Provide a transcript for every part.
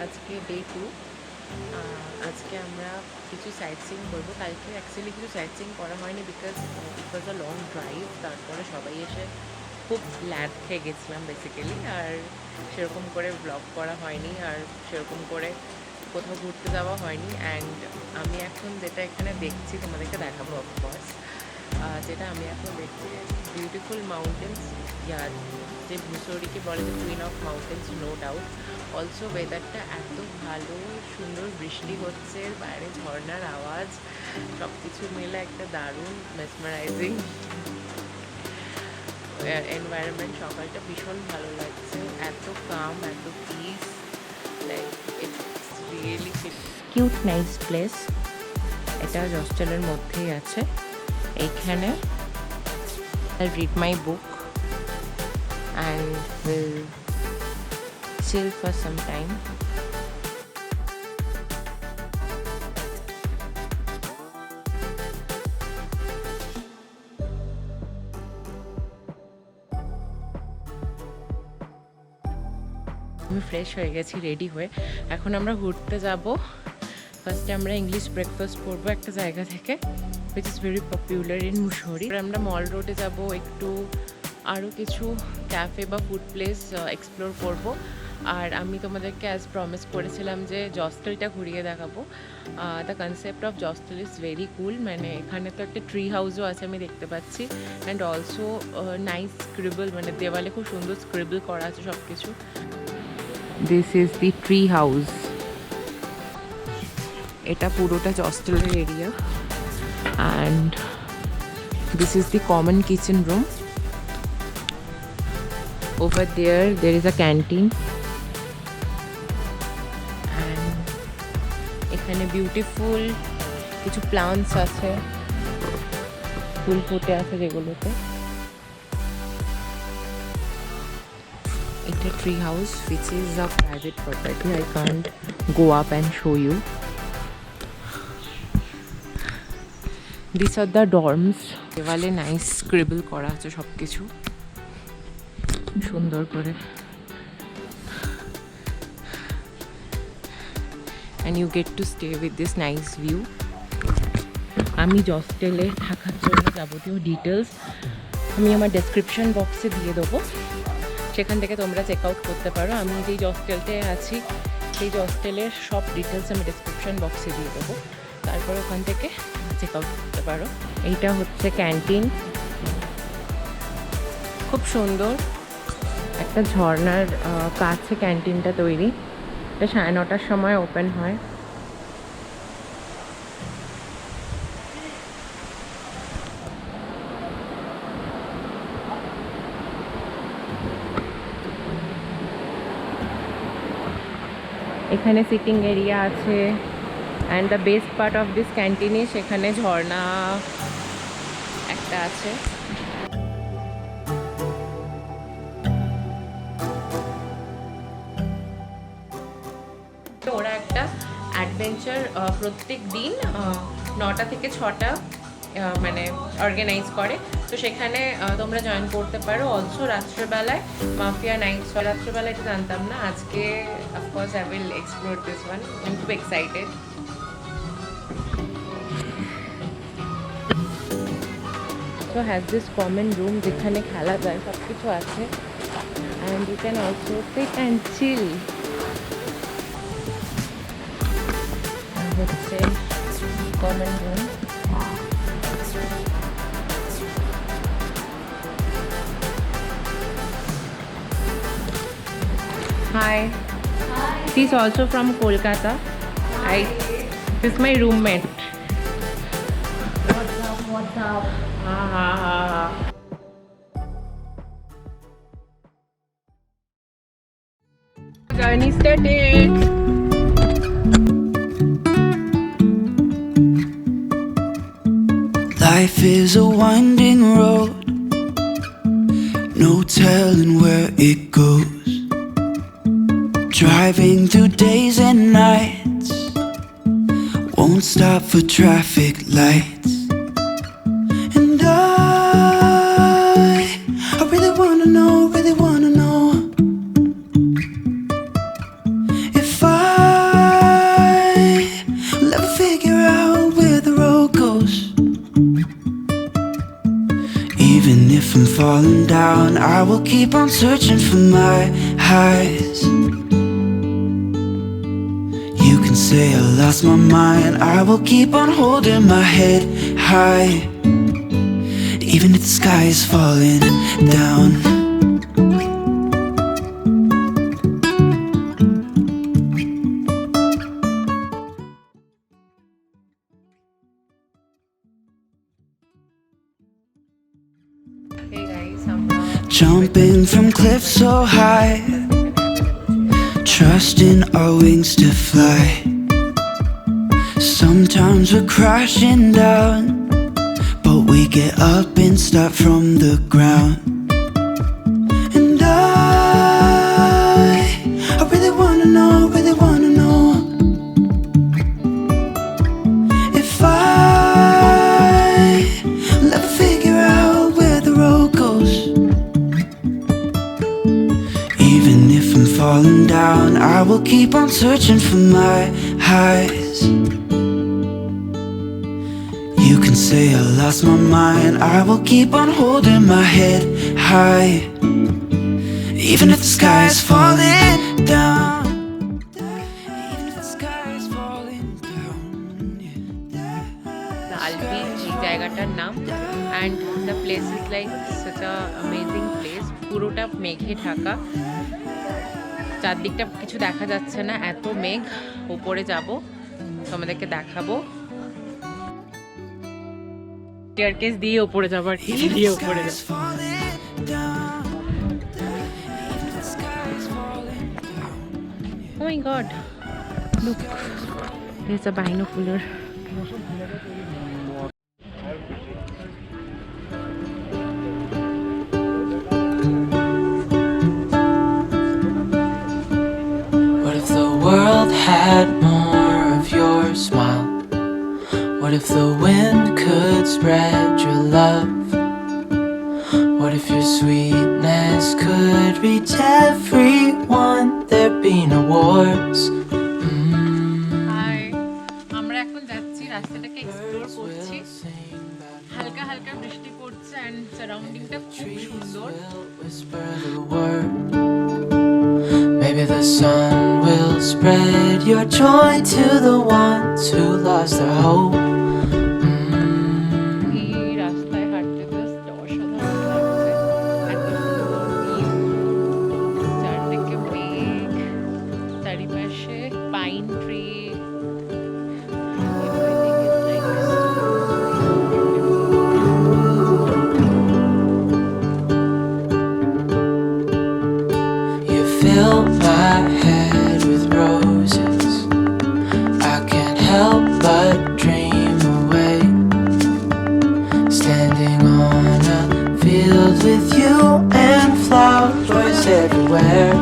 আজকে ডে 2। আজকে আমরা কিছু সাইট সিইং করবো। কালকে অ্যাকচুয়ালি কিছু সাইট সিইং করা হয়নি because it was a long drive. তারপরে সবাই এসে খুব ল্যাদ খেয়ে গেছিলাম বেসিক্যালি, আর সেরকম করে ব্লগ করা হয়নি, আর সেরকম করে কোথাও ঘুরতে যাওয়া হয়নি। অ্যান্ড আমি এখন যেটা এখানে দেখছি তোমাদেরকে দেখাবো অফকোর্স। যেটা আমি এখন দেখছি বিউটিফুল মাউন্টেন্স, ইয়ার যে মুসৌরিকে বলে যে queen of mountains, no doubt. Also ওয়েদারটা এত ভালো, সুন্দর বৃষ্টি হচ্ছে, বাইরে ঝর্নার আওয়াজ, সব কিছু মিলে একটা দারুণ মেসমারাইজিং এনভায়রনমেন্ট। সকালটা ভীষণ ভালো লাগছে, এত কাম, এত piece, like it's really cute nice place. এটা জস্টেলের মধ্যেই আছে। এইখানে I'll read my book and will chill for some time. আমি ফ্রেশ হয়ে গেছি, রেডি হয়ে এখন আমরা ঘুরতে যাব। ফার্স্টে আমরা ইংলিশ ব্রেকফাস্ট করবো একটা জায়গা থেকে, which is very popular in Mussoorie. আমরা মল রোডে যাব, একটু আরও কিছু ক্যাফে বা ফুড প্লেস এক্সপ্লোর করব। আর আমি তোমাদেরকে অ্যাজ প্রমিস করেছিলাম যে জস্টেলটা ঘুরিয়ে দেখাবো। The concept of Zostel is very cool. মানে এখানে তো একটা ট্রি হাউসও আছে আমি দেখতে পাচ্ছি, অ্যান্ড অলসো নাইস স্ক্রিবল, মানে দেওয়ালে খুব সুন্দর স্ক্রিবল করা আছে সব কিছু। This is the tree house. এটা পুরোটা জস্টেলের area, and this is the common kitchen room. Over there is a canteen, and এখানে বিউটিফুল কিছু প্লান্টস আছে, ফুল ফুটে আছে যেগুলোতে। এটা tree house which is a private property. I can't go up and show you. These are the dorms. দেওয়ালে nice scribble করা আছে সব কিছু সুন্দর করে, and you get to stay with this nice view. আমি জস্টেলে থাকার জন্য যাবতীয় ডিটেলস আমি আমার ডেসক্রিপশন বক্সে দিয়ে দেবো, সেখান থেকে তোমরা চেক আউট করতে পারো। আমি যেই জস্টেলটায় আছি সেই জস্টেলের সব ডিটেলস আমি ডেসক্রিপশন বক্সে দিয়ে দেবো, তারপর ওখান থেকে চেক আউট করতে পারো। এইটা হচ্ছে ক্যান্টিন, খুব সুন্দর একটা ঝর্নার কাছে ক্যান্টিনটা তৈরি। এটা 9:30টার সময় ওপেন হয়। এখানে সিটিং এরিয়া আছে, and the best part of this ক্যান্টিনে সেখানে ঝর্ণা একটা আছে। ওরা একটা অ্যাডভেঞ্চার প্রত্যেক দিন 9টা থেকে 6টা মানে অর্গানাইজ করে, তো সেখানে তোমরা জয়েন করতে পারো। অলসো রাত্রেবেলায় মাফিয়া নাইটস, রাত্রেবেলায় এটা জানতাম না, আজকে of course I will explore this one. আমি খুব excited. So has this common room যেখানে খেলা যায়, সব কিছু আছে, and you can also sit and chill. হচ্ছে common room. Hi. She's also from Kolkata. This is my roommate. What's up? Journey started. Life is a winding road, no telling where it goes. Driving through days and nights, won't stop for traffic lights. And I really wanna know if I down, I will keep on searching for my highs. You can say I lost my mind, I will keep on holding my head high, even if the sky is falling down. Hey guys, Jumping from cliffs so high, trusting our wings to fly. Sometimes we're crashing down, but we get up and start from the ground. And I really wanna know, if I'll ever figure out where the road goes. Even if I'm falling down, I will keep on searching for my highs. You can say I lost my mind, I will keep on holding my head high, even if the sky is falling down. Even if the sky is falling down. Lal beach জায়গাটার নাম, and the place is like such a amazing place. পুরোটা মেঘে ঢাকা, চারদিকটা কিছু দেখা যাচ্ছে না, এত মেঘ। উপরে যাব, তোমাদেরকে দেখাবো। স্টেয়ারকেস দিয়ে উপরে যাবো আর কি, দিয়ে উপরে যাবো। Oh my god, look, there's a binocular. What if the world had more of your smile? What if the wind could spread your love? What if your sweetness could reach everyone? There'd be no wars. Hi, আমরা এখন যাচ্ছি, রাস্তাটাকে explore করছি। হালকা হালকা বৃষ্টি পড়ছে and সারাউন্ডিংটা খুব সুন্দর। Maybe the sun will spread your joy to the ones who lost their hope. এই রাস্তায় হাঁটতে জাস্ট অসাধারণ লাগছে, এত সুন্দর ভিউ, চারদিকে মেঘ, চারিপাশে pine tree, You fill my head with roses, I can't help but dream away, standing on a field with you and flowers everywhere.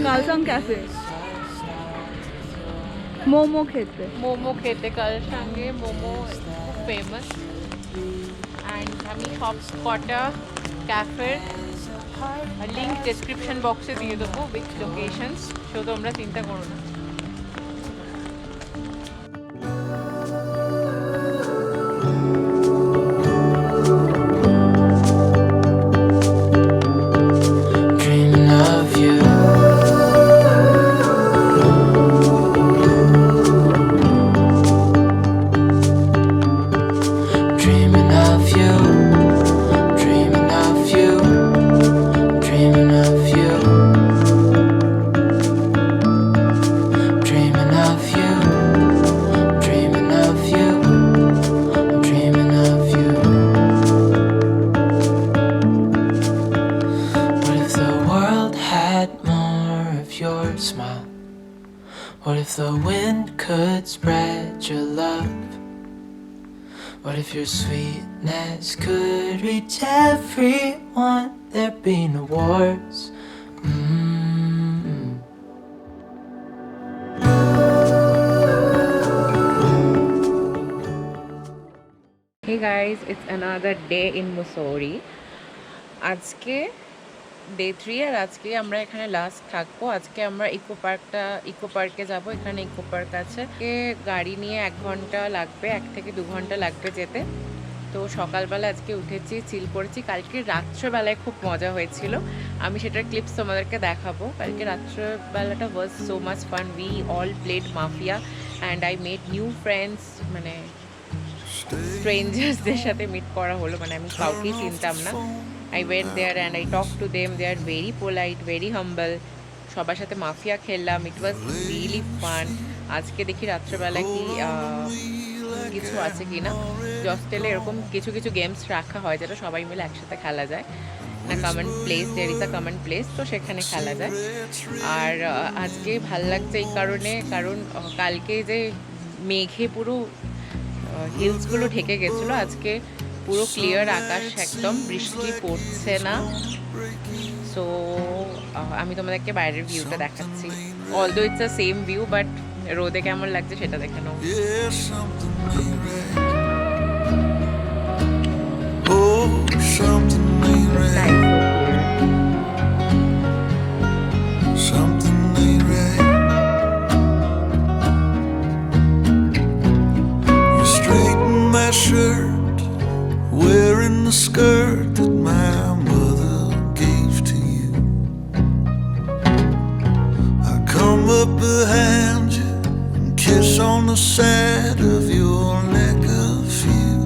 Kalsang cafe. Momo খেতে। মোমো খেতে, কালসাঙ্গে মোমো খুব ফেমাস। অ্যান্ড আমি সব কটা ক্যাফের লিঙ্ক ডেসক্রিপশন বক্সে দিয়ে দেবো উইথ লোকেশনস, সো তোমরা চিন্তা করো না। Dreaming of you. Dreaming of you. Dreaming of you. Dreaming of you. Dreaming of you. Dreaming of you. I'm dreaming of you. What if the world had more of your smile? What if the wind could spread your love? What if your sweetness could reach everyone? There'd be no wars. Hey guys, it's another day in Mussoorie. আজকে day 3 আর আজকে আমরা এখানে last থাকবো। আজকে আমরা eco পার্কে যাব। এখানে ইকো পার্ক আছে, গাড়ি নিয়ে 1 ঘন্টা লাগবে, 1 থেকে 2 ঘন্টা লাগবে যেতে। তো সকালবেলা আজকে উঠেছি, চিল করেছি। কালকে রাত্রেবেলায় খুব মজা হয়েছিল, আমি সেটার ক্লিপস তোমাদেরকে দেখাবো। কালকে রাত্রেবেলাটা was so much fun. We all played mafia and I made new friends, মানে স্ট্রেঞ্জার্সদের সাথে মিট করা হলো, মানে আমি কাউকেই চিনতাম না। I went there and I talk to them, they are very polite, very humble. সবার সাথে মাফিয়া খেললাম, ইট ওয়াজ রিয়েলি ফান। আজকে দেখি রাত্রেবেলা কি কিছু আছে কি না। জস্টেলে এরকম কিছু কিছু গেমস রাখা হয় যেটা সবাই মিলে একসাথে খেলা যায়, না common place, there is a common place, তো সেখানে খেলা যায়। আর আজকে ভাল লাগছে এই কারণে, কারণ কালকে যে মেঘে পুরো হিলসগুলো ঢেকে গেছিলো, আজকে পুরো ক্লিয়ার আকাশ, একদম বৃষ্টি পড়ছে না। সো আমি তোমাদেরকে বাইরের ভিউটা দেখাচ্ছি, although it's a same view, but রোদে কেমন লাগছে সেটা দেখে নাও। Shirt, wearing the skirt that my mother gave to you. I come up behind you and kiss on the side of your neck a few,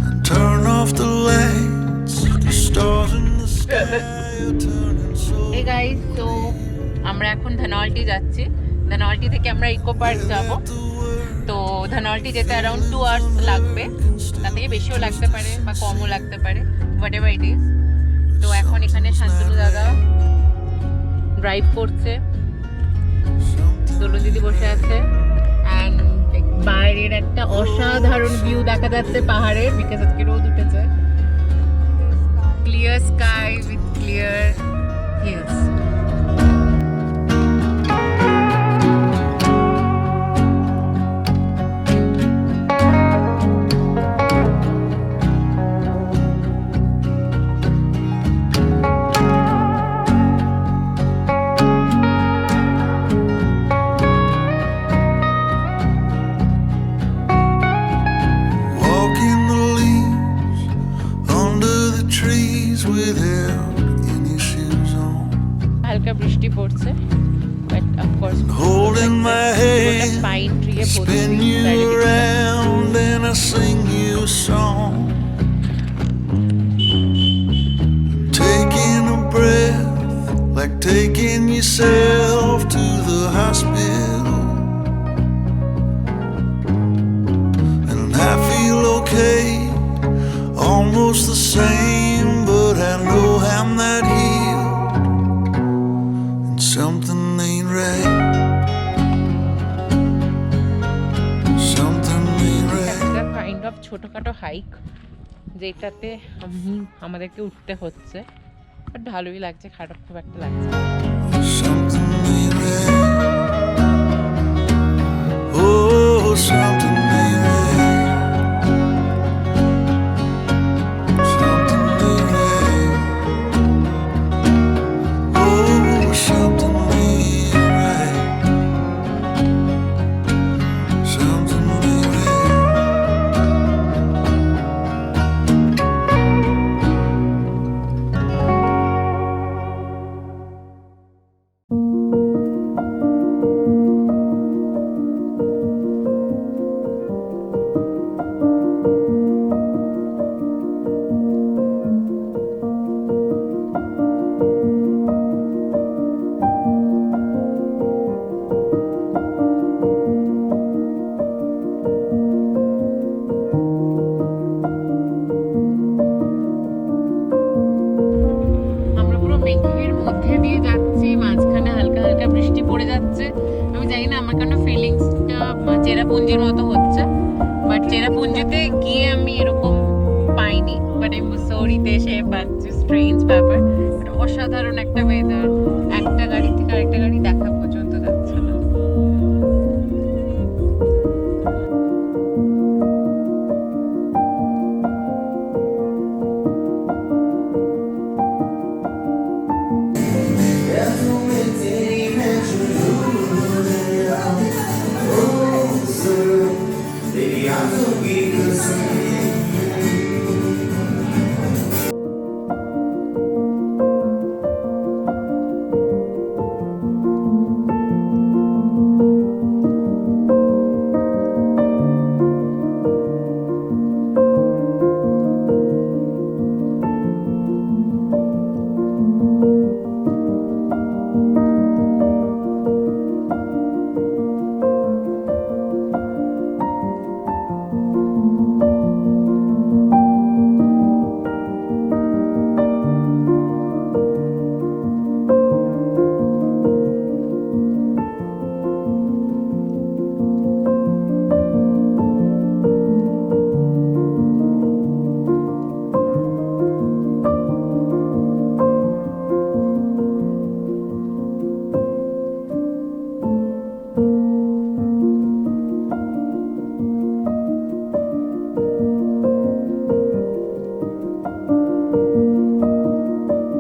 and turn off the lights, the stars in the sky are turning so. Hey guys, so আমরা এখন ধনাওয়াল্টি যাচ্ছি। ধনাওয়াল্টি থেকে আমরা eco park যাবো। তো ধনাওয়াল্টি যেতে around 2 hours লাগবে, তার থেকে বেশিও লাগতে পারে বা কমও লাগতে পারে, হোয়াট এভার ইট ইজ। তো এখন এখানে শান্তনু দাদা ড্রাইভ করছে, দোলন দিদি বসে আছে, অ্যান্ড বাইরের একটা অসাধারণ ভিউ দেখা যাচ্ছে পাহাড়ের, বিকজ আজকে রোদ উঠেছে। Clear sky with clear hills. হালকা বৃষ্টি পড়ছে, but of course holding my hand, pine tree A spin you around and I sing you a song, taking a breath like taking yourself to the hospital, and I feel okay, almost the same, but I know I'm not healed, and something ain't right. Something ain't right. একটা kind of ছোটখাটো hike, যেটাতে আমাদেরকে উঠতে হচ্ছে, but ভালোই লাগছে, খারাপ খুব একটা লাগছে। Something ain't right. Oh, something ain't right. Something ain't right. Oh, something ain't right. Something ain't right. আমরা পুরো মেঘের মধ্যে দিয়ে যাচ্ছি, মাঝখানে হালকা হালকা বৃষ্টি পড়ে যাচ্ছে। আমি জানি না আমার কেন ফিলিংসটা চেরাপুঞ্জির মতো হচ্ছে, বাট চেরাপুঞ্জিতে গিয়ে আমি এরকম পাইনি, বাট এই মুসৌরিতে এসে পাচ্ছি। স্ট্রেঞ্জ ব্যাপার, অসাধারণ একটা ওয়েদার, একটা গাড়ি থেকে আরেকটা গাড়ি দেখা পর্যন্ত যাচ্ছে না। Baby, I'm